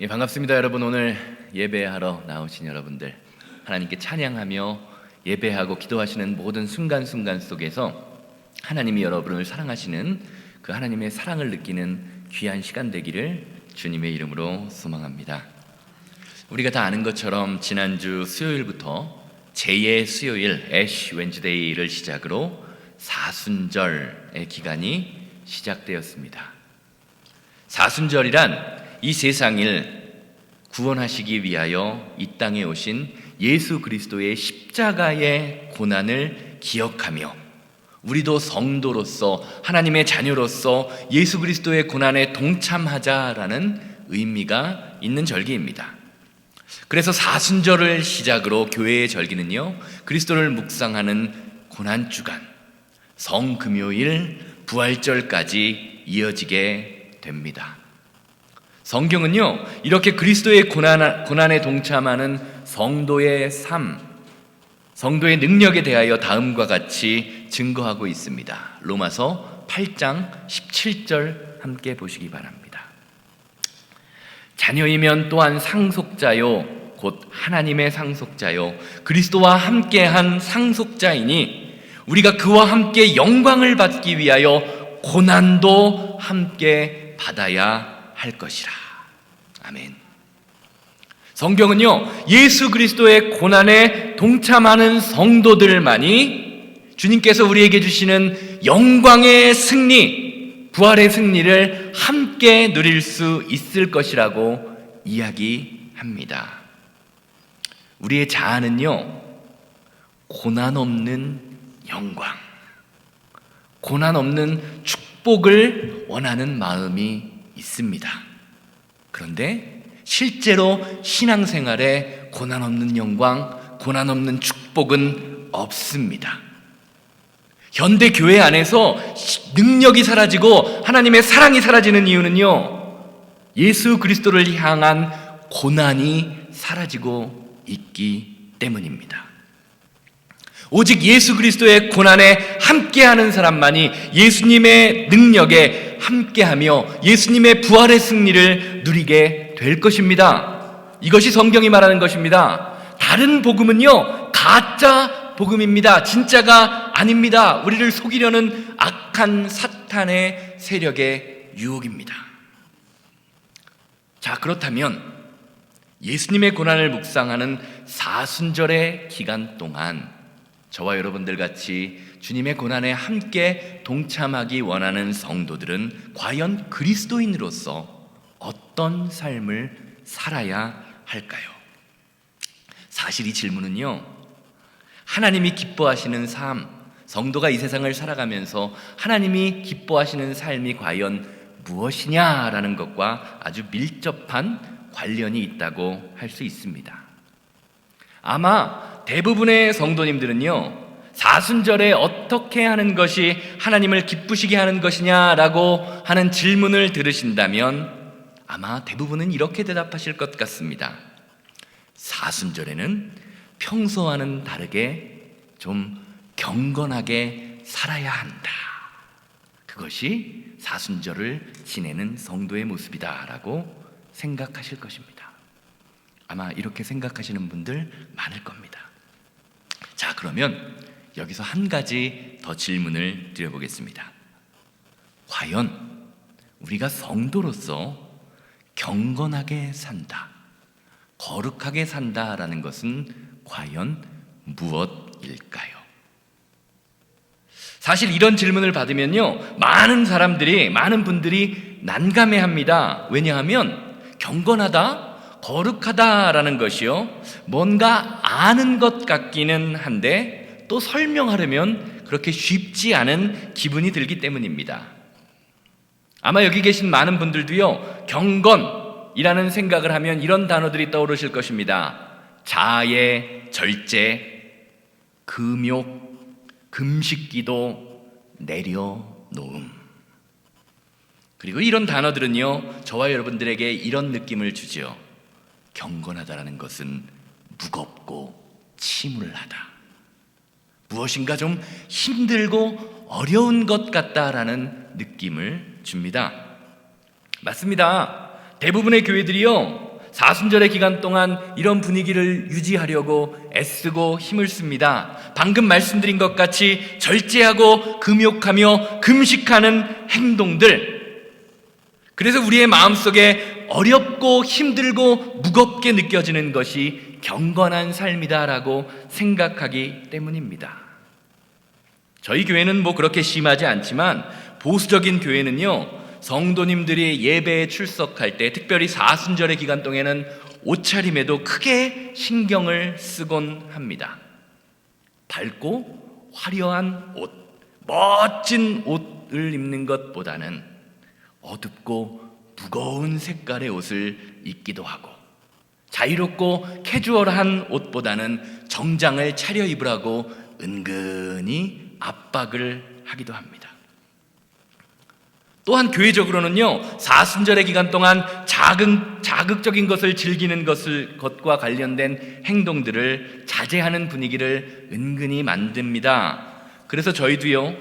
반갑습니다. 여러분, 오늘 예배하러 나오신 여러분들, 하나님께 찬양하며 예배하고 기도하시는 모든 순간순간 속에서 하나님이 여러분을 사랑하시는 그 하나님의 사랑을 느끼는 귀한 시간 되기를 주님의 이름으로 소망합니다. 우리가 다 아는 것처럼 지난주 수요일부터 제2의 수요일 애쉬 웬즈데이를 시작으로 사순절의 기간이 시작되었습니다. 사순절이란 이 세상을 구원하시기 위하여 이 땅에 오신 예수 그리스도의 십자가의 고난을 기억하며 우리도 성도로서 하나님의 자녀로서 예수 그리스도의 고난에 동참하자라는 의미가 있는 절기입니다. 그래서 사순절을 시작으로 교회의 절기는요, 그리스도를 묵상하는 고난주간, 성금요일, 부활절까지 이어지게 됩니다. 성경은요, 이렇게 그리스도의 고난에 동참하는 성도의 삶, 성도의 능력에 대하여 다음과 같이 증거하고 있습니다. 로마서 8장 17절 함께 보시기 바랍니다. 자녀이면 또한 상속자요 곧 하나님의 상속자요 그리스도와 함께한 상속자이니 우리가 그와 함께 영광을 받기 위하여 고난도 함께 받아야 할 것이라. 아멘. 성경은요, 예수 그리스도의 고난에 동참하는 성도들만이 주님께서 우리에게 주시는 영광의 승리, 부활의 승리를 함께 누릴 수 있을 것이라고 이야기합니다. 우리의 자아는요, 고난 없는 영광, 고난 없는 축복을 원하는 마음이 있습니다. 그런데 실제로 신앙생활에 고난 없는 영광, 고난 없는 축복은 없습니다. 현대 교회 안에서 능력이 사라지고 하나님의 사랑이 사라지는 이유는요, 예수 그리스도를 향한 고난이 사라지고 있기 때문입니다. 오직 예수 그리스도의 고난에 함께하는 사람만이 예수님의 능력에 함께하며 예수님의 부활의 승리를 누리게 될 것입니다. 이것이 성경이 말하는 것입니다. 다른 복음은요, 가짜 복음입니다. 진짜가 아닙니다. 우리를 속이려는 악한 사탄의 세력의 유혹입니다. 자, 그렇다면 예수님의 고난을 묵상하는 사순절의 기간 동안 저와 여러분들 같이 주님의 고난에 함께 동참하기 원하는 성도들은 과연 그리스도인으로서 어떤 삶을 살아야 할까요? 사실 이 질문은요, 하나님이 기뻐하시는 삶, 성도가 이 세상을 살아가면서 하나님이 기뻐하시는 삶이 과연 무엇이냐라는 것과 아주 밀접한 관련이 있다고 할 수 있습니다. 아마 대부분의 성도님들은요, 사순절에 어떻게 하는 것이 하나님을 기쁘시게 하는 것이냐라고 하는 질문을 들으신다면 아마 대부분은 이렇게 대답하실 것 같습니다. 사순절에는 평소와는 다르게 좀 경건하게 살아야 한다. 그것이 사순절을 지내는 성도의 모습이다라고 생각하실 것입니다. 아마 이렇게 생각하시는 분들 많을 겁니다. 자, 그러면 여기서 한 가지 더 질문을 드려보겠습니다. 과연 우리가 성도로서 경건하게 산다, 거룩하게 산다라는 것은 과연 무엇일까요? 사실 이런 질문을 받으면요, 많은 분들이 난감해합니다. 왜냐하면 경건하다, 거룩하다라는 것이요, 뭔가 아는 것 같기는 한데 또 설명하려면 그렇게 쉽지 않은 기분이 들기 때문입니다. 아마 여기 계신 많은 분들도요, 경건이라는 생각을 하면 이런 단어들이 떠오르실 것입니다. 자애, 절제, 금욕, 금식기도, 내려놓음. 그리고 이런 단어들은요, 저와 여러분들에게 이런 느낌을 주죠. 경건하다라는 것은 무겁고 침울하다, 무엇인가 좀 힘들고 어려운 것 같다라는 느낌을 줍니다. 맞습니다. 대부분의 교회들이요, 사순절의 기간 동안 이런 분위기를 유지하려고 애쓰고 힘을 씁니다. 방금 말씀드린 것 같이 절제하고 금욕하며 금식하는 행동들, 그래서 우리의 마음속에 어렵고 힘들고 무겁게 느껴지는 것이 경건한 삶이다라고 생각하기 때문입니다. 저희 교회는 그렇게 심하지 않지만 보수적인 교회는요, 성도님들이 예배에 출석할 때, 특별히 사순절의 기간 동에는 옷차림에도 크게 신경을 쓰곤 합니다. 밝고 화려한 옷, 멋진 옷을 입는 것보다는 어둡고 무거운 색깔의 옷을 입기도 하고, 자유롭고 캐주얼한 옷보다는 정장을 차려입으라고 은근히 압박을 하기도 합니다. 또한 교회적으로는요, 사순절의 기간 동안 자극적인 것을 즐기는 것과 관련된 행동들을 자제하는 분위기를 은근히 만듭니다. 그래서 저희도요,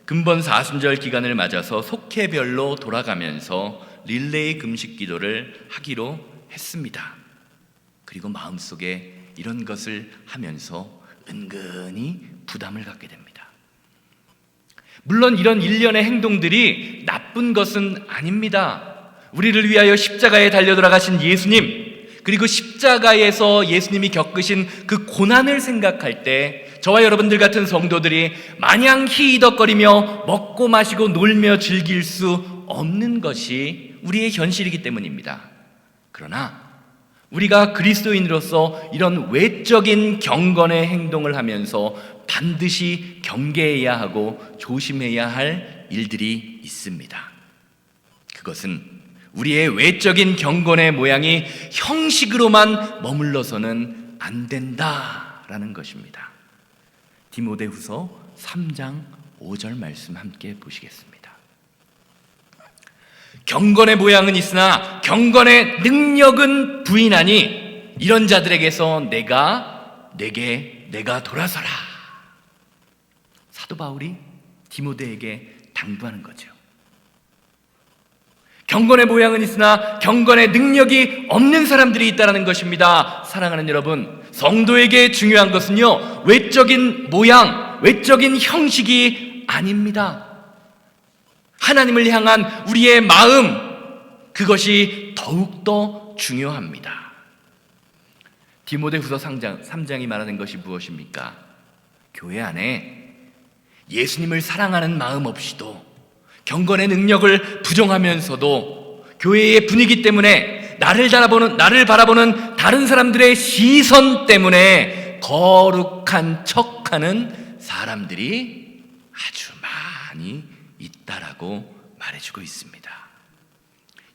근본 사순절 기간을 맞아서 속회별로 돌아가면서 릴레이 금식 기도를 하기로 했습니다. 그리고 마음속에 이런 것을 하면서 은근히 부담을 갖게 됩니다. 물론 이런 일련의 행동들이 나쁜 것은 아닙니다. 우리를 위하여 십자가에 달려 돌아가신 예수님, 그리고 십자가에서 예수님이 겪으신 그 고난을 생각할 때 저와 여러분들 같은 성도들이 마냥 희덕거리며 먹고 마시고 놀며 즐길 수 없는 것이 우리의 현실이기 때문입니다. 그러나 우리가 그리스도인으로서 이런 외적인 경건의 행동을 하면서 반드시 경계해야 하고 조심해야 할 일들이 있습니다. 그것은 우리의 외적인 경건의 모양이 형식으로만 머물러서는 안 된다라는 것입니다. 디모데후서 3장 5절 말씀 함께 보시겠습니다. 경건의 모양은 있으나 경건의 능력은 부인하니 이런 자들에게서 내가 돌아서라. 사도 바울이 디모데에게 당부하는 거죠. 경건의 모양은 있으나 경건의 능력이 없는 사람들이 있다는 것입니다. 사랑하는 여러분, 성도에게 중요한 것은요, 외적인 모양, 외적인 형식이 아닙니다. 하나님을 향한 우리의 마음, 그것이 더욱더 중요합니다. 디모데후서 3장이 말하는 것이 무엇입니까? 교회 안에 예수님을 사랑하는 마음 없이도, 경건의 능력을 부정하면서도 교회의 분위기 때문에 나를 바라보는 다른 사람들의 시선 때문에 거룩한 척하는 사람들이 아주 많이 있다라고 말해주고 있습니다.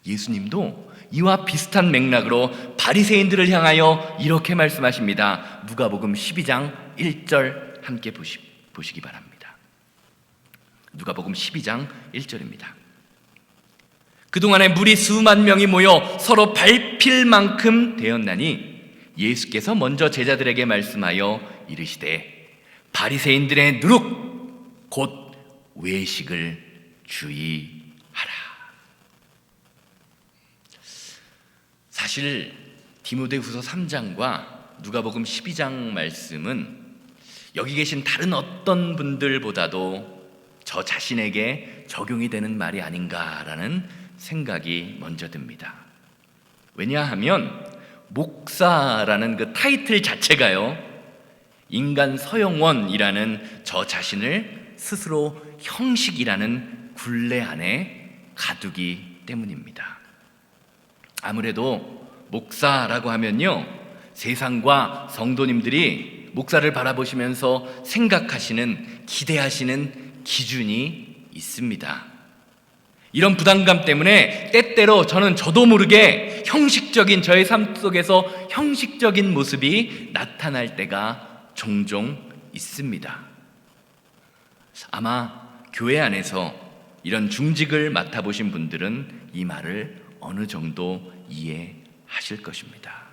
예수님도 이와 비슷한 맥락으로 바리새인들을 향하여 이렇게 말씀하십니다. 누가복음 12장 1절 함께 보시기 바랍니다. 누가복음 12장 1절입니다. 그동안에 무리 수만 명이 모여 서로 밟힐 만큼 되었나니 예수께서 먼저 제자들에게 말씀하여 이르시되 바리새인들의 누룩 곧 외식을 주의하라. 사실 디모데후서 3장과 누가복음 12장 말씀은 여기 계신 다른 어떤 분들보다도 저 자신에게 적용이 되는 말이 아닌가라는 생각이 먼저 듭니다. 왜냐하면 목사라는 그 타이틀 자체가요, 인간 서영원이라는 저 자신을 스스로 형식이라는 굴레 안에 가두기 때문입니다. 아무래도 목사라고 하면요, 세상과 성도님들이 목사를 바라보시면서 생각하시는, 기대하시는 기준이 있습니다. 이런 부담감 때문에 때때로 저도 모르게 저의 삶 속에서 형식적인 모습이 나타날 때가 종종 있습니다. 아마 교회 안에서 이런 중직을 맡아보신 분들은 이 말을 어느 정도 이해하실 것입니다.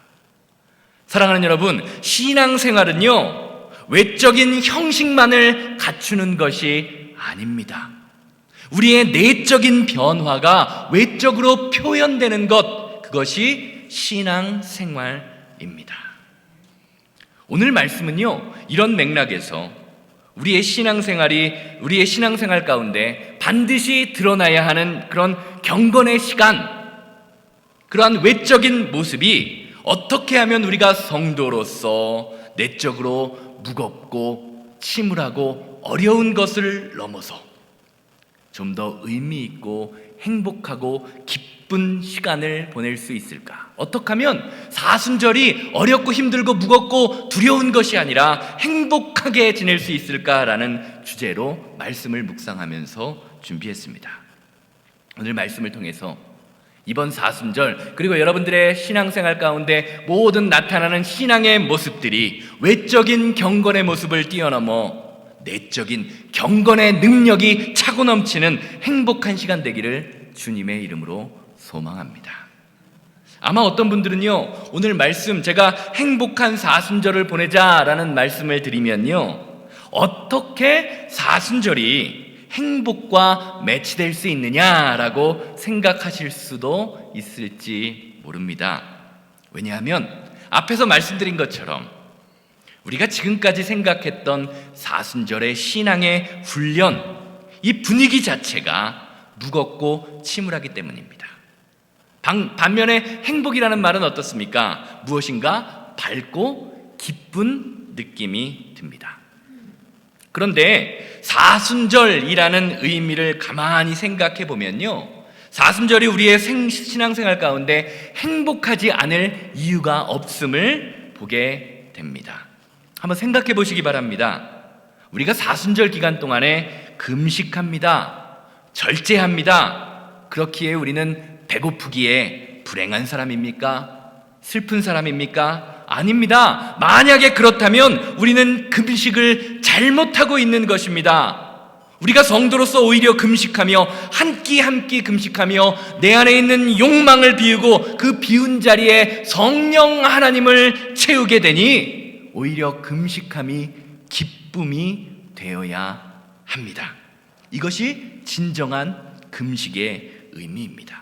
사랑하는 여러분, 신앙생활은요, 외적인 형식만을 갖추는 것이 아닙니다. 우리의 내적인 변화가 외적으로 표현되는 것, 그것이 신앙생활입니다. 오늘 말씀은요, 이런 맥락에서 우리의 신앙생활 가운데 반드시 드러나야 하는 그런 경건의 시간, 그러한 외적인 모습이 어떻게 하면 우리가 성도로서 내적으로 무겁고 침울하고 어려운 것을 넘어서 좀 더 의미 있고 행복하고 기쁜 시간을 보낼 수 있을까? 어떻게 하면 사순절이 어렵고 힘들고 무겁고 두려운 것이 아니라 행복하게 지낼 수 있을까라는 주제로 말씀을 묵상하면서 준비했습니다. 오늘 말씀을 통해서 이번 사순절, 그리고 여러분들의 신앙생활 가운데 모든 나타나는 신앙의 모습들이 외적인 경건의 모습을 뛰어넘어 내적인 경건의 능력이 차고 넘치는 행복한 시간 되기를 주님의 이름으로 소망합니다. 아마 어떤 분들은요, 오늘 말씀, 제가 행복한 사순절을 보내자라는 말씀을 드리면요, 어떻게 사순절이 행복과 매치될 수 있느냐라고 생각하실 수도 있을지 모릅니다. 왜냐하면 앞에서 말씀드린 것처럼 우리가 지금까지 생각했던 사순절의 신앙의 훈련, 이 분위기 자체가 무겁고 침울하기 때문입니다. 반면에 행복이라는 말은 어떻습니까? 무엇인가 밝고 기쁜 느낌이 듭니다. 그런데 사순절이라는 의미를 가만히 생각해 보면요, 사순절이 우리의 신앙생활 가운데 행복하지 않을 이유가 없음을 보게 됩니다. 한번 생각해 보시기 바랍니다. 우리가 사순절 기간 동안에 금식합니다, 절제합니다. 그렇기에 우리는 배고프기에 불행한 사람입니까? 슬픈 사람입니까? 아닙니다. 만약에 그렇다면 우리는 금식을 잘못하고 있는 것입니다. 우리가 성도로서 오히려 금식하며 한 끼 한 끼 금식하며 내 안에 있는 욕망을 비우고 그 비운 자리에 성령 하나님을 채우게 되니 오히려 금식함이 기쁨이 되어야 합니다. 이것이 진정한 금식의 의미입니다.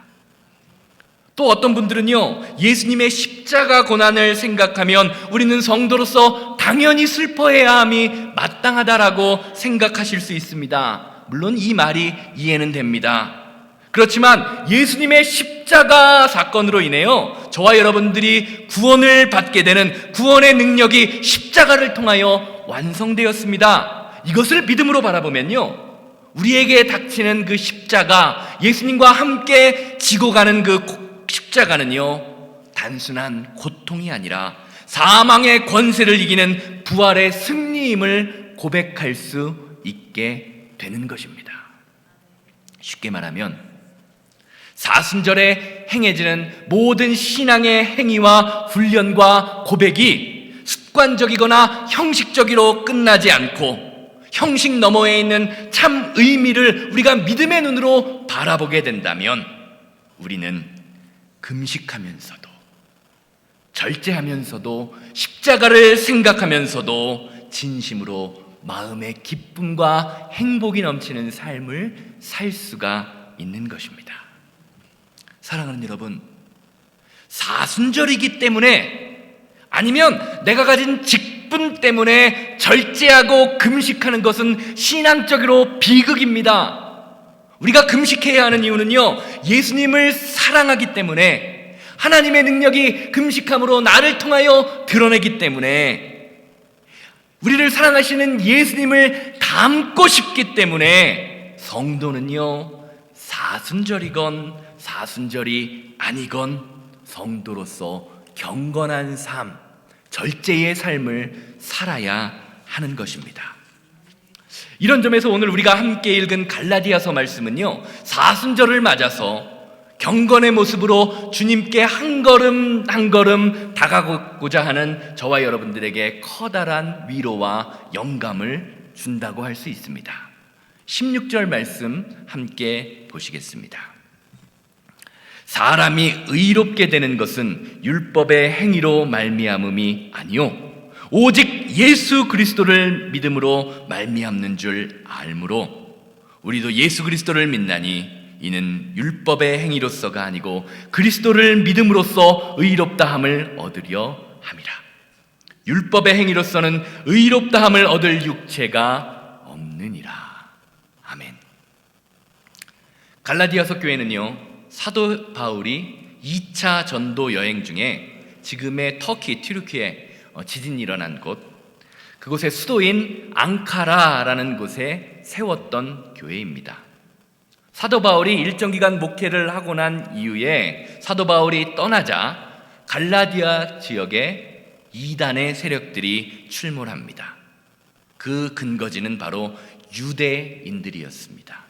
또 어떤 분들은요, 예수님의 십자가 고난을 생각하면 우리는 성도로서 당연히 슬퍼해야 함이 마땅하다라고 생각하실 수 있습니다. 물론 이 말이 이해는 됩니다. 그렇지만 예수님의 십자가 사건으로 인해요, 저와 여러분들이 구원을 받게 되는 구원의 능력이 십자가를 통하여 완성되었습니다. 이것을 믿음으로 바라보면요, 우리에게 닥치는 그 십자가, 예수님과 함께 지고 가는 그 십자가는요, 단순한 고통이 아니라 사망의 권세를 이기는 부활의 승리임을 고백할 수 있게 되는 것입니다. 쉽게 말하면 사순절에 행해지는 모든 신앙의 행위와 훈련과 고백이 습관적이거나 형식적으로 끝나지 않고 형식 너머에 있는 참 의미를 우리가 믿음의 눈으로 바라보게 된다면 우리는 금식하면서도 절제하면서도 십자가를 생각하면서도 진심으로 마음의 기쁨과 행복이 넘치는 삶을 살 수가 있는 것입니다. 사랑하는 여러분, 사순절이기 때문에 아니면 내가 가진 직분 때문에 절제하고 금식하는 것은 신앙적으로 비극입니다. 우리가 금식해야 하는 이유는요, 예수님을 사랑하기 때문에, 하나님의 능력이 금식함으로 나를 통하여 드러내기 때문에, 우리를 사랑하시는 예수님을 닮고 싶기 때문에 성도는요, 사순절이건 사순절이 아니건 성도로서 경건한 삶, 절제의 삶을 살아야 하는 것입니다. 이런 점에서 오늘 우리가 함께 읽은 갈라디아서 말씀은요, 사순절을 맞아서 경건의 모습으로 주님께 한 걸음 한 걸음 다가가고자 하는 저와 여러분들에게 커다란 위로와 영감을 준다고 할 수 있습니다. 16절 말씀 함께 보시겠습니다. 사람이 의롭게 되는 것은 율법의 행위로 말미암음이 아니요 오직 예수 그리스도를 믿음으로 말미암는 줄 알므로 우리도 예수 그리스도를 믿나니 이는 율법의 행위로서가 아니고 그리스도를 믿음으로써 의롭다함을 얻으려 함이라. 율법의 행위로서는 의롭다함을 얻을 육체가 없느니라. 아멘. 갈라디아서 교회는요, 사도 바울이 2차 전도 여행 중에 지금의 터키 튀르키에 지진이 일어난 곳, 그곳의 수도인 앙카라라는 곳에 세웠던 교회입니다. 사도 바울이 일정 기간 목회를 하고 난 이후에 사도 바울이 떠나자 갈라디아 지역에 이단의 세력들이 출몰합니다. 그 근거지는 바로 유대인들이었습니다.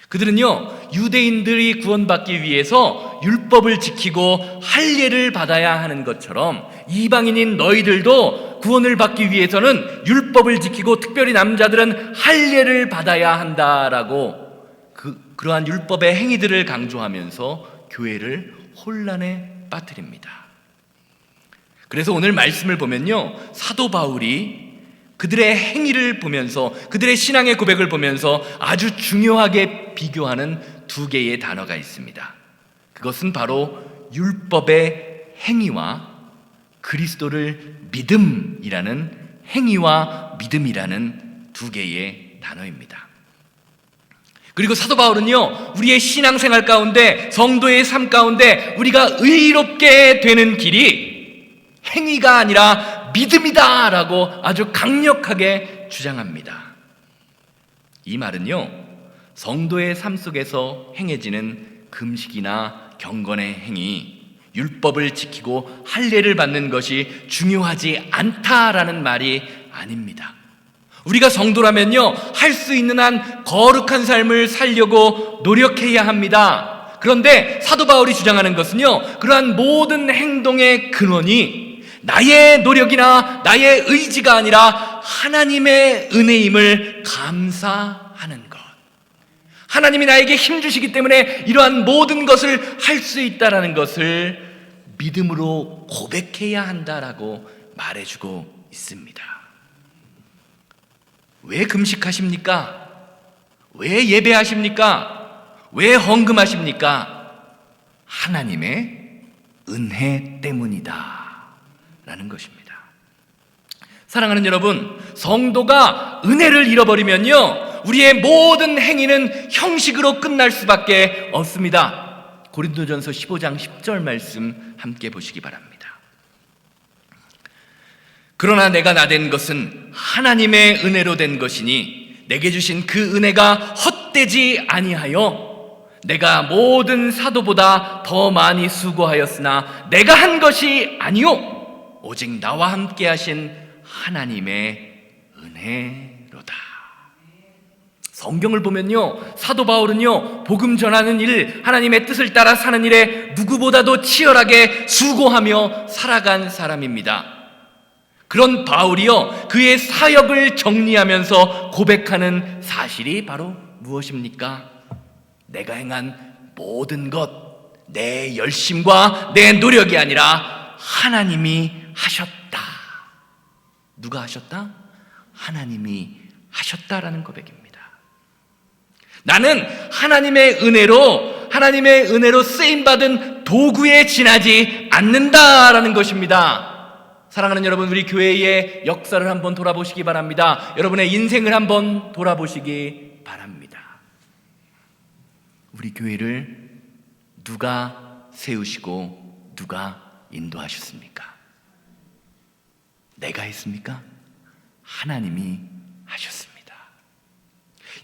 그들은요, 유대인들이 구원받기 위해서 율법을 지키고 할례를 받아야 하는 것처럼 이방인인 너희들도 구원을 받기 위해서는 율법을 지키고 특별히 남자들은 할례를 받아야 한다라고 그러한 율법의 행위들을 강조하면서 교회를 혼란에 빠뜨립니다. 그래서 오늘 말씀을 보면요, 사도 바울이 그들의 행위를 보면서, 그들의 신앙의 고백을 보면서 아주 중요하게 비교하는 두 개의 단어가 있습니다. 그것은 바로 율법의 행위와 그리스도를 믿음이라는, 행위와 믿음이라는 두 개의 단어입니다. 그리고 사도 바울은요, 우리의 신앙생활 가운데, 성도의 삶 가운데 우리가 의롭게 되는 길이 행위가 아니라 믿음이다 라고 아주 강력하게 주장합니다. 이 말은요, 성도의 삶 속에서 행해지는 금식이나 경건의 행위, 율법을 지키고 할례를 받는 것이 중요하지 않다라는 말이 아닙니다. 우리가 성도라면요, 할 수 있는 한 거룩한 삶을 살려고 노력해야 합니다. 그런데 사도 바울이 주장하는 것은요, 그러한 모든 행동의 근원이 나의 노력이나 나의 의지가 아니라 하나님의 은혜임을 감사하는 것. 하나님이 나에게 힘 주시기 때문에 이러한 모든 것을 할 수 있다는 것을 믿음으로 고백해야 한다라고 말해주고 있습니다. 왜 금식하십니까? 왜 예배하십니까? 왜 헌금하십니까? 하나님의 은혜 때문이다 라는 것입니다. 사랑하는 여러분, 성도가 은혜를 잃어버리면요, 우리의 모든 행위는 형식으로 끝날 수밖에 없습니다. 고린도전서 15장 10절 말씀 함께 보시기 바랍니다. 그러나 내가 나된 것은 하나님의 은혜로 된 것이니 내게 주신 그 은혜가 헛되지 아니하여 내가 모든 사도보다 더 많이 수고하였으나 내가 한 것이 아니요 오직 나와 함께 하신 하나님의 은혜로다. 성경을 보면요, 사도 바울은요, 복음 전하는 일, 하나님의 뜻을 따라 사는 일에 누구보다도 치열하게 수고하며 살아간 사람입니다. 그런 바울이요, 그의 사역을 정리하면서 고백하는 사실이 바로 무엇입니까? 내가 행한 모든 것, 내 열심과 내 노력이 아니라 하나님이 하셨다. 누가 하셨다? 하나님이 하셨다라는 고백입니다. 나는 하나님의 은혜로 쓰임받은 도구에 지나지 않는다라는 것입니다. 사랑하는 여러분, 우리 교회의 역사를 한번 돌아보시기 바랍니다. 여러분의 인생을 한번 돌아보시기 바랍니다. 우리 교회를 누가 세우시고 누가 인도하셨습니까? 내가 했습니까? 하나님이 하셨습니다.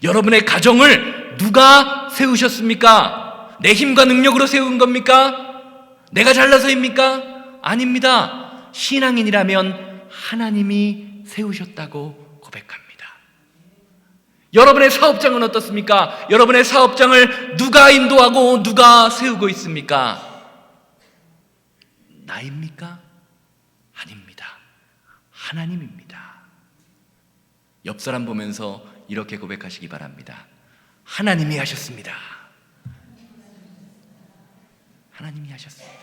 여러분의 가정을 누가 세우셨습니까? 내 힘과 능력으로 세운 겁니까? 내가 잘나서입니까? 아닙니다. 신앙인이라면 하나님이 세우셨다고 고백합니다. 여러분의 사업장은 어떻습니까? 여러분의 사업장을 누가 인도하고 누가 세우고 있습니까? 나입니까? 아닙니다. 하나님입니다. 옆 사람 보면서 이렇게 고백하시기 바랍니다. 하나님이 하셨습니다. 하나님이 하셨습니다.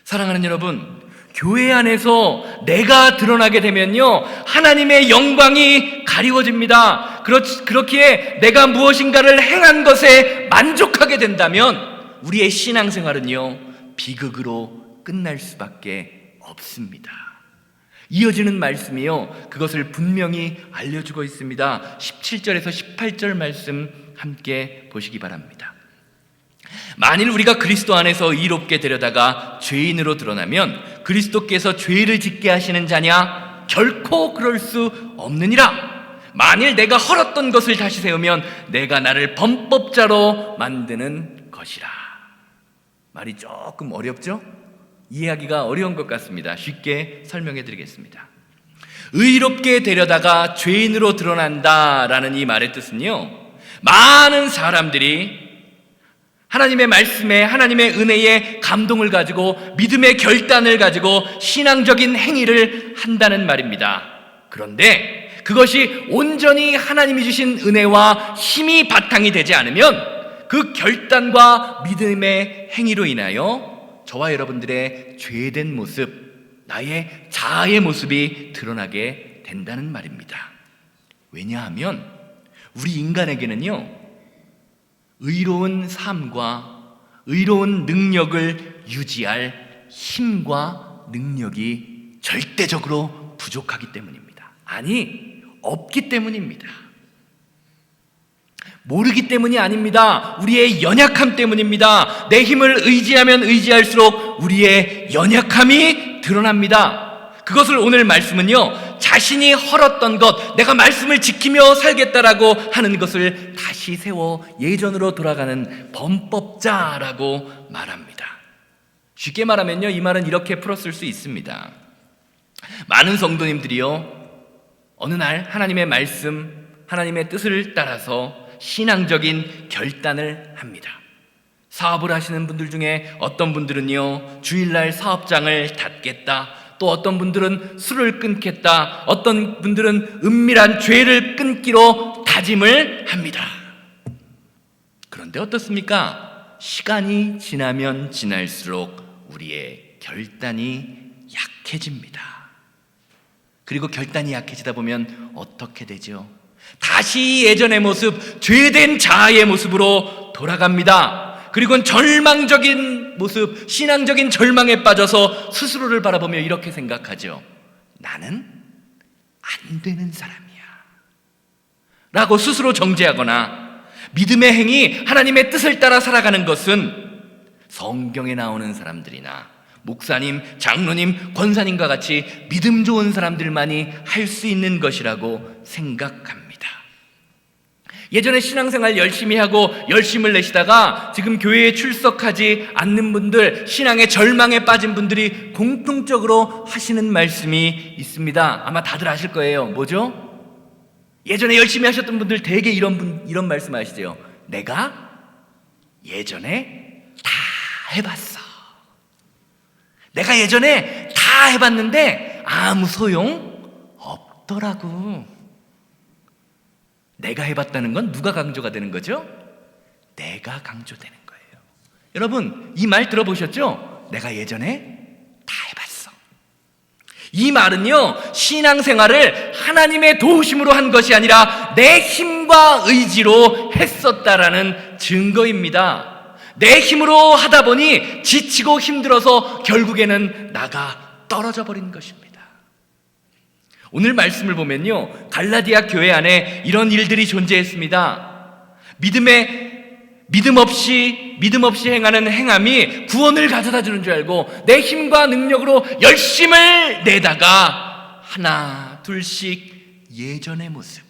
사랑하는 여러분, 교회 안에서 내가 드러나게 되면요, 하나님의 영광이 가리워집니다. 그렇기에 내가 무엇인가를 행한 것에 만족하게 된다면 우리의 신앙생활은요, 비극으로 끝날 수밖에 없습니다. 이어지는 말씀이요, 그것을 분명히 알려주고 있습니다. 17절에서 18절 말씀 함께 보시기 바랍니다. 만일 우리가 그리스도 안에서 의롭게 되려다가 죄인으로 드러나면 그리스도께서 죄를 짓게 하시는 자냐? 결코 그럴 수 없느니라. 만일 내가 헐었던 것을 다시 세우면 내가 나를 범법자로 만드는 것이라. 말이 조금 어렵죠? 이해하기가 어려운 것 같습니다. 쉽게 설명해 드리겠습니다. 의롭게 되려다가 죄인으로 드러난다라는 이 말의 뜻은요, 많은 사람들이 하나님의 말씀에, 하나님의 은혜에 감동을 가지고 믿음의 결단을 가지고 신앙적인 행위를 한다는 말입니다. 그런데 그것이 온전히 하나님이 주신 은혜와 힘이 바탕이 되지 않으면 그 결단과 믿음의 행위로 인하여 저와 여러분들의 죄된 모습, 나의 자아의 모습이 드러나게 된다는 말입니다. 왜냐하면 우리 인간에게는요, 의로운 삶과 의로운 능력을 유지할 힘과 능력이 절대적으로 부족하기 때문입니다. 아니, 없기 때문입니다. 모르기 때문이 아닙니다. 우리의 연약함 때문입니다. 내 힘을 의지하면 의지할수록 우리의 연약함이 드러납니다. 그것을 오늘 말씀은요, 자신이 헐었던 것, 내가 말씀을 지키며 살겠다라고 하는 것을 다시 세워 예전으로 돌아가는 범법자라고 말합니다. 쉽게 말하면요, 이 말은 이렇게 풀었을 수 있습니다. 많은 성도님들이요, 어느 날 하나님의 말씀, 하나님의 뜻을 따라서 신앙적인 결단을 합니다. 사업을 하시는 분들 중에 어떤 분들은요, 주일날 사업장을 닫겠다, 또 어떤 분들은 술을 끊겠다, 어떤 분들은 은밀한 죄를 끊기로 다짐을 합니다. 그런데 어떻습니까? 시간이 지나면 지날수록 우리의 결단이 약해집니다. 그리고 결단이 약해지다 보면 어떻게 되죠? 다시 예전의 모습, 죄된 자아의 모습으로 돌아갑니다. 그리고 절망적인 모습, 신앙적인 절망에 빠져서 스스로를 바라보며 이렇게 생각하죠. 나는 안 되는 사람이야 라고 스스로 정죄하거나, 믿음의 행위, 하나님의 뜻을 따라 살아가는 것은 성경에 나오는 사람들이나 목사님, 장로님, 권사님과 같이 믿음 좋은 사람들만이 할 수 있는 것이라고 생각합니다. 예전에 신앙생활 열심히 하고 열심을 내시다가 지금 교회에 출석하지 않는 분들, 신앙의 절망에 빠진 분들이 공통적으로 하시는 말씀이 있습니다. 아마 다들 아실 거예요. 뭐죠? 예전에 열심히 하셨던 분들 되게 이런 말씀 하시죠. 내가 예전에 다 해봤어. 내가 예전에 다 해봤는데 아무 소용 없더라고. 내가 해봤다는 건 누가 강조가 되는 거죠? 내가 강조되는 거예요. 여러분, 이 말 들어보셨죠? 내가 예전에 다 해봤어. 이 말은요, 신앙생활을 하나님의 도우심으로 한 것이 아니라 내 힘과 의지로 했었다라는 증거입니다. 내 힘으로 하다 보니 지치고 힘들어서 결국에는 나가 떨어져 버린 것입니다. 오늘 말씀을 보면요, 갈라디아 교회 안에 이런 일들이 존재했습니다. 믿음 없이 행하는 행함이 구원을 가져다 주는 줄 알고 내 힘과 능력으로 열심을 내다가 하나 둘씩 예전의 모습,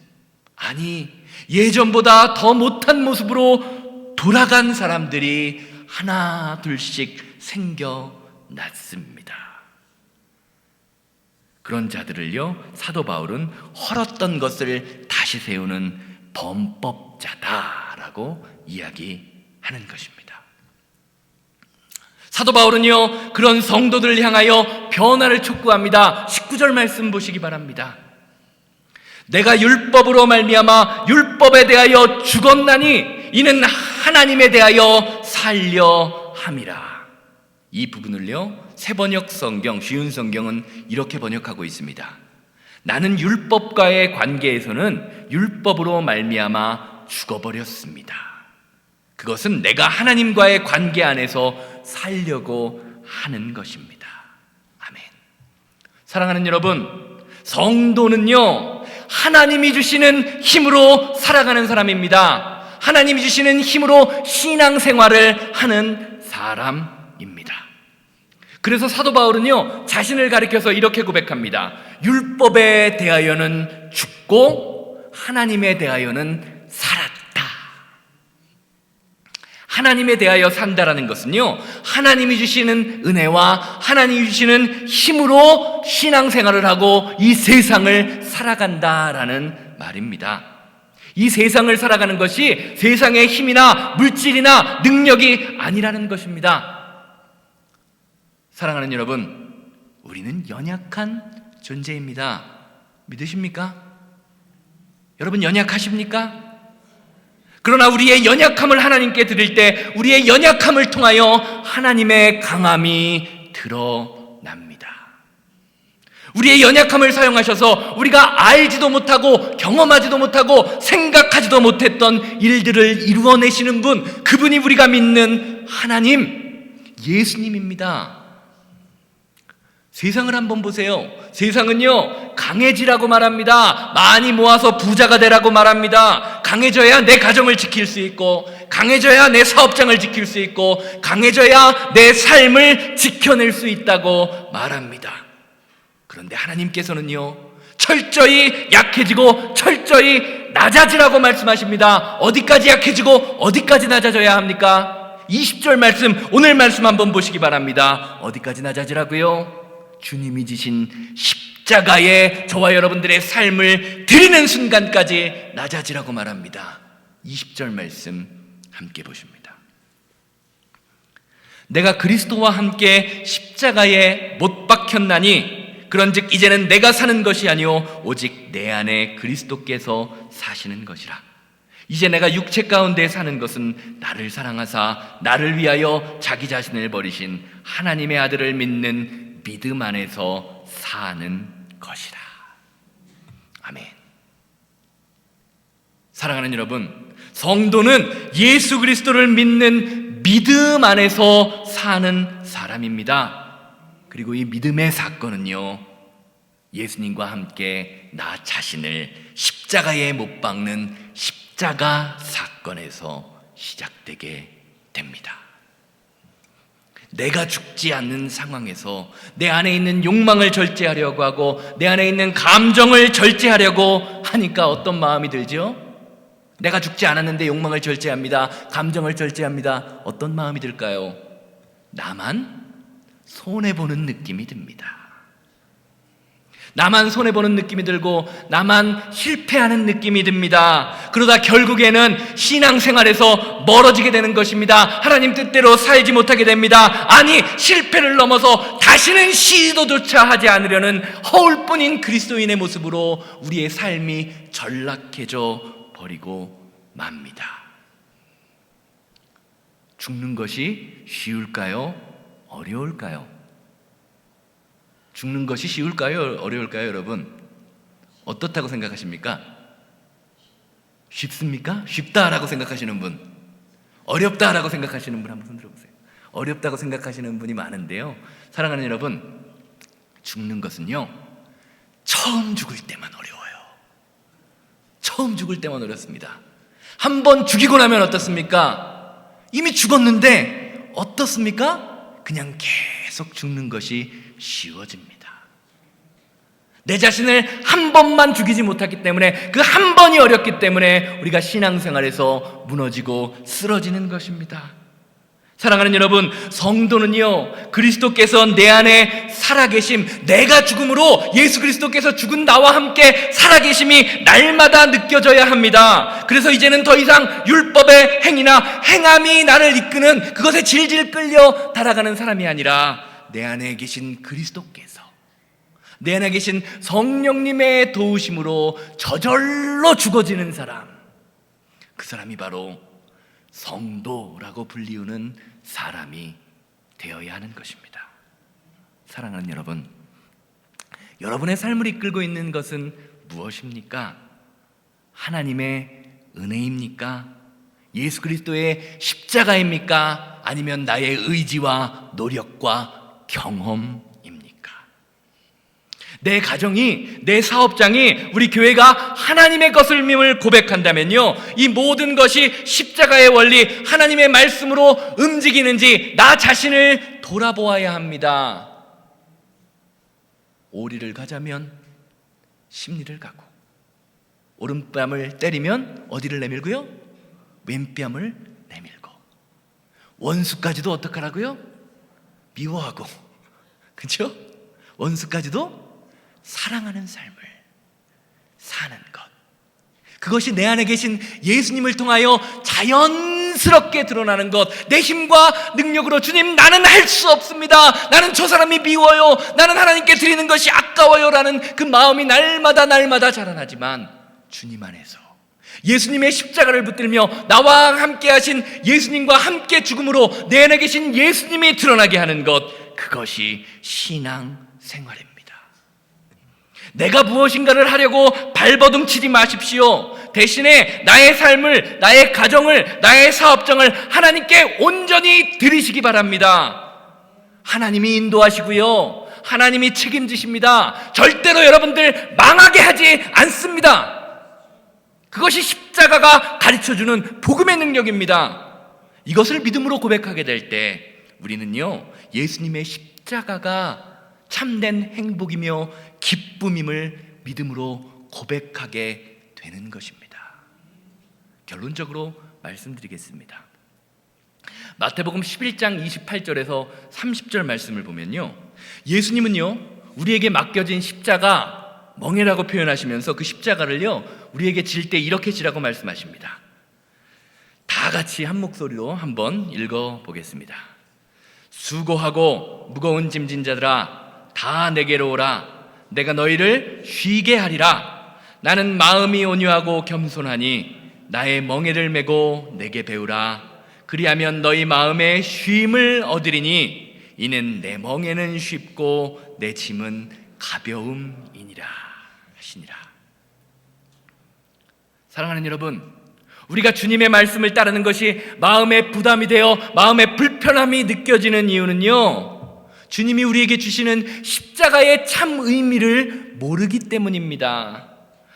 아니 예전보다 더 못한 모습으로 돌아간 사람들이 하나 둘씩 생겨났습니다. 그런 자들을요, 사도 바울은 헐었던 것을 다시 세우는 범법자다라고 이야기하는 것입니다. 사도 바울은요, 그런 성도들을 향하여 변화를 촉구합니다. 19절 말씀 보시기 바랍니다. 내가 율법으로 말미암아 율법에 대하여 죽었나니 이는 하나님에 대하여 살려 함이라. 이 부분을요, 새번역 성경, 쉬운 성경은 이렇게 번역하고 있습니다. 나는 율법과의 관계에서는 율법으로 말미암아 죽어버렸습니다. 그것은 내가 하나님과의 관계 안에서 살려고 하는 것입니다. 아멘. 사랑하는 여러분, 성도는요, 하나님이 주시는 힘으로 살아가는 사람입니다. 하나님이 주시는 힘으로 신앙생활을 하는 사람입니다. 그래서 사도 바울은요, 자신을 가리켜서 이렇게 고백합니다. 율법에 대하여는 죽고 하나님에 대하여는 살았다. 하나님에 대하여 산다라는 것은요, 하나님이 주시는 은혜와 하나님이 주시는 힘으로 신앙생활을 하고 이 세상을 살아간다라는 말입니다. 이 세상을 살아가는 것이 세상의 힘이나 물질이나 능력이 아니라는 것입니다. 사랑하는 여러분, 우리는 연약한 존재입니다. 믿으십니까? 여러분 연약하십니까? 그러나 우리의 연약함을 하나님께 드릴 때 우리의 연약함을 통하여 하나님의 강함이 드러납니다. 우리의 연약함을 사용하셔서 우리가 알지도 못하고 경험하지도 못하고 생각하지도 못했던 일들을 이루어내시는 분, 그분이 우리가 믿는 하나님, 예수님입니다. 세상을 한번 보세요. 세상은요, 강해지라고 말합니다. 많이 모아서 부자가 되라고 말합니다. 강해져야 내 가정을 지킬 수 있고, 강해져야 내 사업장을 지킬 수 있고, 강해져야 내 삶을 지켜낼 수 있다고 말합니다. 그런데 하나님께서는요, 철저히 약해지고 철저히 낮아지라고 말씀하십니다. 어디까지 약해지고 어디까지 낮아져야 합니까? 20절 말씀, 오늘 말씀 한번 보시기 바랍니다. 어디까지 낮아지라고요? 주님이 지신 십자가에 저와 여러분들의 삶을 드리는 순간까지 낮아지라고 말합니다. 20절 말씀 함께 보십니다. 내가 그리스도와 함께 십자가에 못 박혔나니 그런즉 이제는 내가 사는 것이 아니요 오직 내 안에 그리스도께서 사시는 것이라. 이제 내가 육체 가운데 사는 것은 나를 사랑하사 나를 위하여 자기 자신을 버리신 하나님의 아들을 믿는 믿음 안에서 사는 것이라. 아멘. 사랑하는 여러분, 성도는 예수 그리스도를 믿는 믿음 안에서 사는 사람입니다. 그리고 이 믿음의 사건은요, 예수님과 함께 나 자신을 십자가에 못 박는 십자가 사건에서 시작되게 됩니다. 내가 죽지 않는 상황에서 내 안에 있는 욕망을 절제하려고 하고 내 안에 있는 감정을 절제하려고 하니까 어떤 마음이 들죠? 내가 죽지 않았는데 욕망을 절제합니다. 감정을 절제합니다. 어떤 마음이 들까요? 나만 손해보는 느낌이 듭니다. 나만 손해보는 느낌이 들고 나만 실패하는 느낌이 듭니다. 그러다 결국에는 신앙생활에서 멀어지게 되는 것입니다. 하나님 뜻대로 살지 못하게 됩니다. 아니, 실패를 넘어서 다시는 시도조차 하지 않으려는 허울뿐인 그리스도인의 모습으로 우리의 삶이 전락해져 버리고 맙니다. 죽는 것이 쉬울까요? 어려울까요? 죽는 것이 쉬울까요? 어려울까요? 여러분, 어떻다고 생각하십니까? 쉽습니까? 쉽다라고 생각하시는 분, 어렵다라고 생각하시는 분 한번 손 들어보세요. 어렵다고 생각하시는 분이 많은데요, 사랑하는 여러분, 죽는 것은요 처음 죽을 때만 어려워요. 처음 죽을 때만 어렵습니다. 한번 죽이고 나면 어떻습니까? 이미 죽었는데 어떻습니까? 그냥 계속 죽는 것이 쉬워집니다. 내 자신을 한 번만 죽이지 못했기 때문에, 그 한 번이 어렵기 때문에 우리가 신앙생활에서 무너지고 쓰러지는 것입니다. 사랑하는 여러분, 성도는요 그리스도께서 내 안에 살아계심, 내가 죽음으로 예수 그리스도께서 죽은 나와 함께 살아계심이 날마다 느껴져야 합니다. 그래서 이제는 더 이상 율법의 행위나 행함이 나를 이끄는 그것에 질질 끌려 달아가는 사람이 아니라 내 안에 계신 그리스도께서, 내 안에 계신 성령님의 도우심으로 저절로 죽어지는 사람, 그 사람이 바로 성도라고 불리우는 사람이 되어야 하는 것입니다. 사랑하는 여러분, 여러분의 삶을 이끌고 있는 것은 무엇입니까? 하나님의 은혜입니까? 예수 그리스도의 십자가입니까? 아니면 나의 의지와 노력과 경험입니까? 내 가정이, 내 사업장이, 우리 교회가 하나님의 것임을 고백한다면요, 이 모든 것이 십자가의 원리, 하나님의 말씀으로 움직이는지 나 자신을 돌아보아야 합니다. 오리를 가자면 십리를 가고, 오른뺨을 때리면 어디를 내밀고요? 왼뺨을 내밀고, 원수까지도 어떡하라고요? 미워하고, 그렇죠? 원수까지도 사랑하는 삶을 사는 것, 그것이 내 안에 계신 예수님을 통하여 자연스럽게 드러나는 것. 내 힘과 능력으로 주님, 나는 할 수 없습니다, 나는 저 사람이 미워요, 나는 하나님께 드리는 것이 아까워요 라는 그 마음이 날마다 자라나지만, 주님 안에서 예수님의 십자가를 붙들며 나와 함께 하신 예수님과 함께 죽음으로 내 안에 계신 예수님이 드러나게 하는 것, 그것이 신앙 생활입니다. 내가 무엇인가를 하려고 발버둥치지 마십시오. 대신에 나의 삶을, 나의 가정을, 나의 사업장을 하나님께 온전히 드리시기 바랍니다. 하나님이 인도하시고요, 하나님이 책임지십니다. 절대로 여러분들 망하게 하지 않습니다. 그것이 십자가가 가르쳐주는 복음의 능력입니다. 이것을 믿음으로 고백하게 될 때 우리는요, 예수님의 십자가가 참된 행복이며 기쁨임을 믿음으로 고백하게 되는 것입니다. 결론적으로 말씀드리겠습니다. 마태복음 11장 28절에서 30절 말씀을 보면요, 예수님은요, 우리에게 맡겨진 십자가 멍에라고 표현하시면서 그 십자가를요, 우리에게 질 때 이렇게 지라고 말씀하십니다. 다 같이 한 목소리로 한번 읽어보겠습니다. 수고하고 무거운 짐진 자들아, 다 내게로 오라. 내가 너희를 쉬게 하리라. 나는 마음이 온유하고 겸손하니 나의 멍에를 메고 내게 배우라. 그리하면 너희 마음에 쉼을 얻으리니 이는 내 멍에는 쉽고 내 짐은 가벼움이니라 하시니라. 사랑하는 여러분, 우리가 주님의 말씀을 따르는 것이 마음의 부담이 되어 마음의 불편함이 느껴지는 이유는요, 주님이 우리에게 주시는 십자가의 참 의미를 모르기 때문입니다.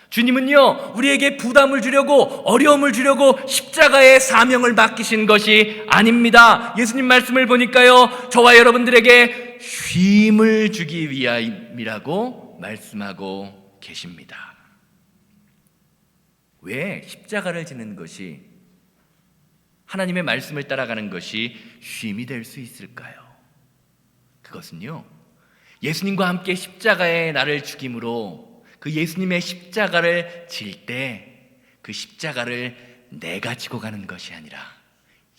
주님은요, 우리에게 부담을 주려고, 어려움을 주려고 십자가의 사명을 맡기신 것이 아닙니다. 예수님 말씀을 보니까요, 저와 여러분들에게 쉼을 주기 위함이라고 말씀하고 계십니다. 왜 십자가를 지는 것이, 하나님의 말씀을 따라가는 것이 쉼이 될 수 있을까요? 그것은요, 예수님과 함께 십자가에 나를 죽임으로 그 예수님의 십자가를 질 때 그 십자가를 내가 지고 가는 것이 아니라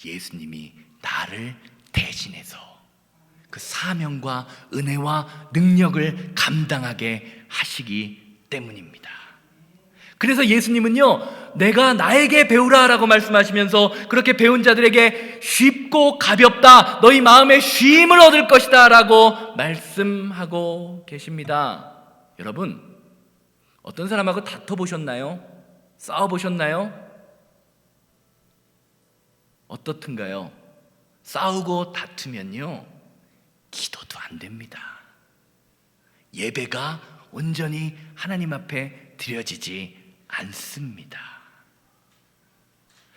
예수님이 나를 대신해서 그 사명과 은혜와 능력을 감당하게 하시기 때문입니다. 그래서 예수님은요, 내가 나에게 배우라 라고 말씀하시면서 그렇게 배운 자들에게 쉽고 가볍다, 너희 마음에 쉼을 얻을 것이다 라고 말씀하고 계십니다. 여러분, 어떤 사람하고 다퉈보셨나요? 싸워보셨나요? 어떻든가요? 싸우고 다투면요, 기도도 안 됩니다. 예배가 온전히 하나님 앞에 드려지지 않습니다.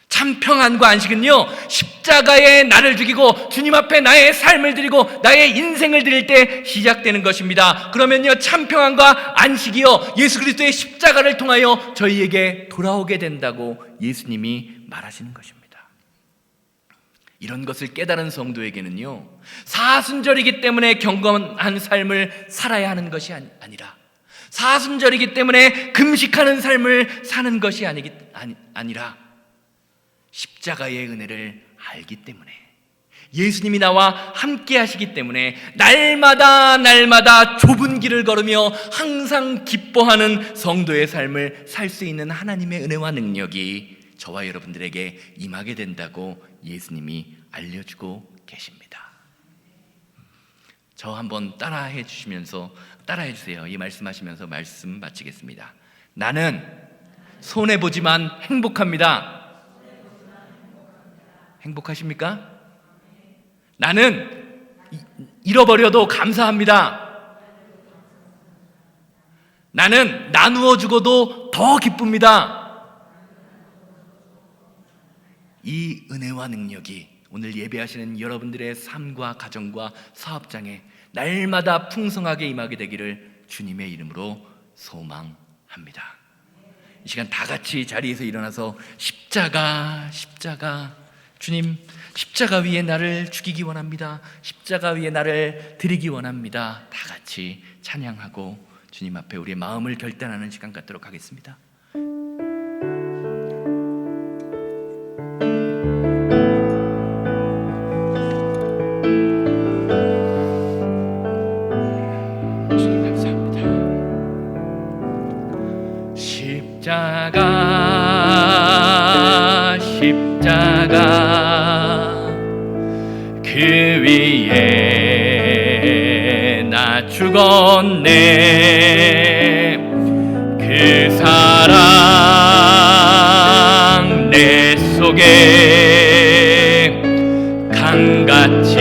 참 평안과 안식은요, 십자가에 나를 죽이고 주님 앞에 나의 삶을 드리고 나의 인생을 드릴 때 시작되는 것입니다. 그러면요, 참 평안과 안식이요, 예수 그리스도의 십자가를 통하여 저희에게 돌아오게 된다고 예수님이 말하시는 것입니다. 이런 것을 깨달은 성도에게는요, 사순절이기 때문에 경건한 삶을 살아야 하는 것이 아니라, 사순절이기 때문에 금식하는 삶을 사는 것이 아니라 십자가의 은혜를 알기 때문에, 예수님이 나와 함께 하시기 때문에 날마다 좁은 길을 걸으며 항상 기뻐하는 성도의 삶을 살 수 있는 하나님의 은혜와 능력이 저와 여러분들에게 임하게 된다고 예수님이 알려주고 계십니다. 저 한번 따라해 주세요. 이 말씀하시면서 말씀 마치겠습니다. 나는 손해보지만 행복합니다. 행복하십니까? 나는 잃어버려도 감사합니다. 나는 나누어 주고도 더 기쁩니다. 이 은혜와 능력이 오늘 예배하시는 여러분들의 삶과 가정과 사업장에 날마다 풍성하게 임하게 되기를 주님의 이름으로 소망합니다. 이 시간 다 같이 자리에서 일어나서 십자가 주님, 십자가 위에 나를 죽이기 원합니다. 십자가 위에 나를 드리기 원합니다. 다 같이 찬양하고 주님 앞에 우리의 마음을 결단하는 시간 갖도록 하겠습니다. 주님 감사합니다. 십자가 그 위에 나 죽었네. 그 사랑 내 속에 강같이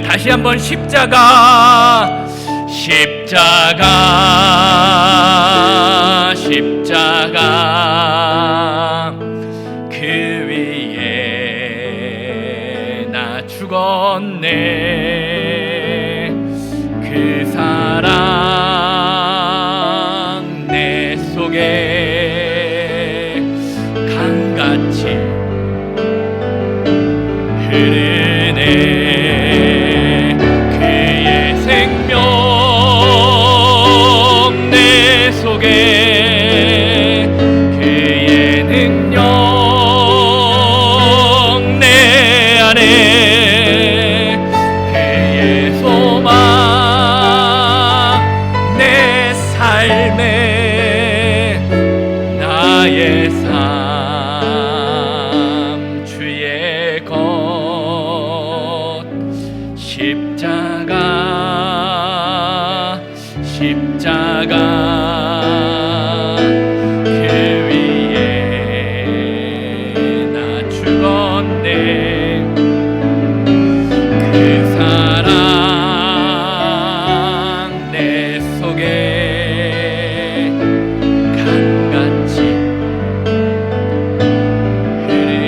다시 한번 십자가 그 위에 나 죽었네. 그 사랑 내 속에 강같이 흐르네. 그의 생명 내 속에 그의 능력 내 안에 그의 소망 내 삶에 나의 삶 주의 것 십자가 그 위에 나 죽었네. 그 사랑 내 속에 강같이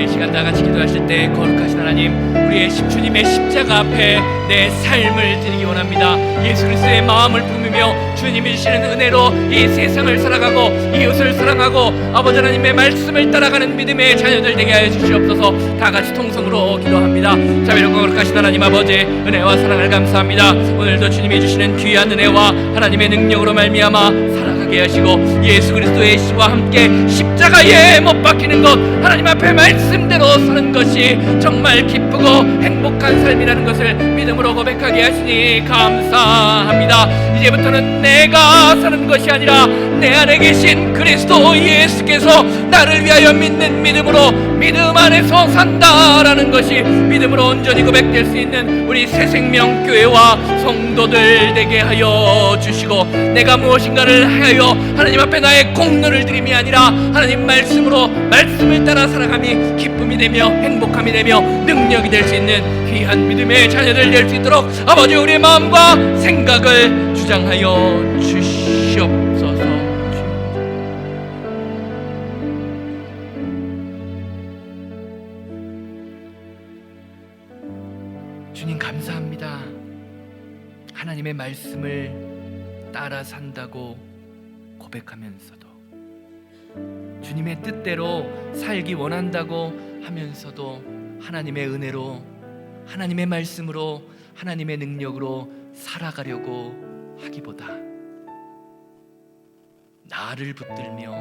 이 시간 다 같이 기도하실 때 거룩하신 하나님, 우리의 주님의 십자가 앞에 내 삶을 드리기 원합니다. 예수 그리스도의 마음을 품으며 주님이 주시는 은혜로 이 세상을 살아가고 이웃을 사랑하고 아버지 하나님의 말씀을 따라가는 믿음의 자녀들 되게 하여 주시옵소서. 다 같이 통성으로 기도합니다. 자비롭고 거룩하신 하나님 아버지, 은혜와 사랑을 감사합니다. 오늘도 주님이 주시는 귀한 은혜와 하나님의 능력으로 말미암아 살아가게 하시고 예수 그리스도의 시와 함께 십자가에 못 박히는 것, 하나님 앞에 말씀대로 사는 것이 정말 기쁘고 행복한 삶이라는 것을 믿음으로 고백하게 하시니 감사합니다. 이제부터는 내가 사는 것이 아니라 내 안에 계신 그리스도 예수께서 나를 위하여 믿는 믿음으로 믿음 안에서 산다라는 것이 믿음으로 온전히 고백될 수 있는 우리 새생명교회와 성도들 되게 하여 주시고, 내가 무엇인가를 하여 하나님 앞에 나의 공로를 드림이 아니라 하나님 말씀으로 말씀을 따라 살아감이 기쁨이 되며 행복함이 되며 능력이 될 수 있는 귀한 믿음의 자녀들 될 수 있도록 아버지 우리의 마음과 생각을 주장하여 주시옵소서. 주님 감사합니다. 하나님의 말씀을 따라 산다고 고백하면서도 주님의 뜻대로 살기 원한다고 하면서도 하나님의 은혜로, 하나님의 말씀으로, 하나님의 능력으로 살아가려고 하기보다 나를 붙들며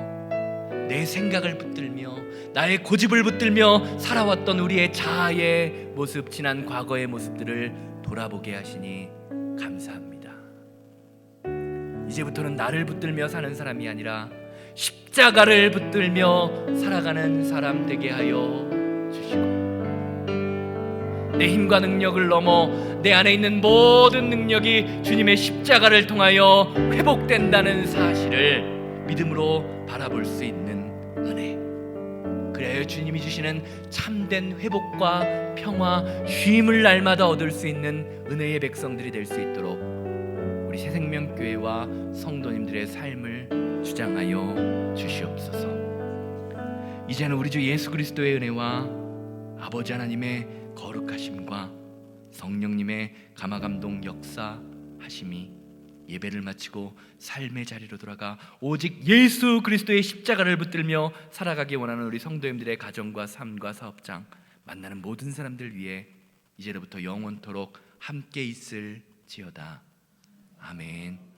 내 생각을 붙들며 나의 고집을 붙들며 살아왔던 우리의 자아의 모습, 지난 과거의 모습들을 돌아보게 하시니 감사합니다. 이제부터는 나를 붙들며 사는 사람이 아니라 십자가를 붙들며 살아가는 사람 되게 하여 주시고, 내 힘과 능력을 넘어 내 안에 있는 모든 능력이 주님의 십자가를 통하여 회복된다는 사실을 믿음으로 바라볼 수 있는 은혜. 그래야 주님이 주시는 참된 회복과 평화, 쉼을 날마다 얻을 수 있는 은혜의 백성들이 될 수 있도록 우리 새생명교회와 성도님들의 삶을 주장하여 주시옵소서. 이제는 우리 주 예수 그리스도의 은혜와 아버지 하나님의 거룩하심과 성령님의 감화감동 역사하심이 예배를 마치고 삶의 자리로 돌아가 오직 예수 그리스도의 십자가를 붙들며 살아가기 원하는 우리 성도님들의 가정과 삶과 사업장 만나는 모든 사람들 위해 이제로부터 영원토록 함께 있을지어다. 아멘.